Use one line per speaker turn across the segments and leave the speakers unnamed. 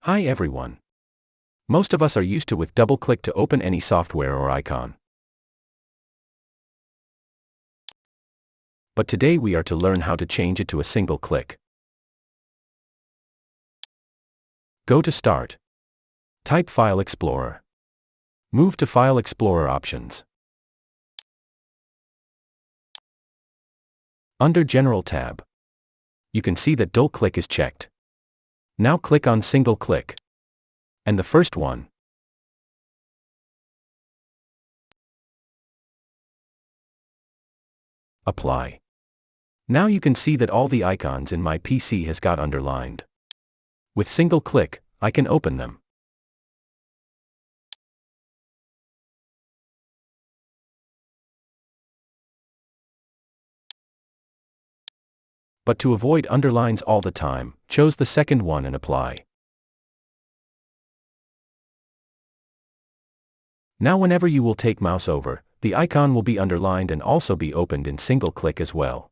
Hi everyone. Most of us are used to with double-click to open any software or icon. But today we are to learn how to change it to a single click. Go to Start. Type File Explorer. Move to File Explorer Options. Under General tab, you can see that dual click is checked. Now click on Single Click. And the first one. Apply. Now you can see that all the icons in my PC has got underlined. With single click, I can open them. But to avoid underlines all the time, choose the second one and apply. Now whenever you will take mouse over, the icon will be underlined and also be opened in single click as well.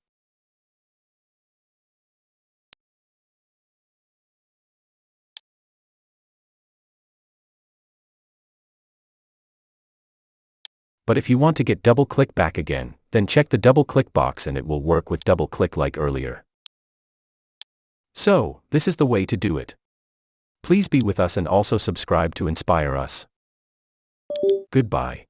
But if you want to get double click back again, then check the double click box and it will work with double click like earlier. So, this is the way to do it. Please be with us and also subscribe to inspire us. Goodbye.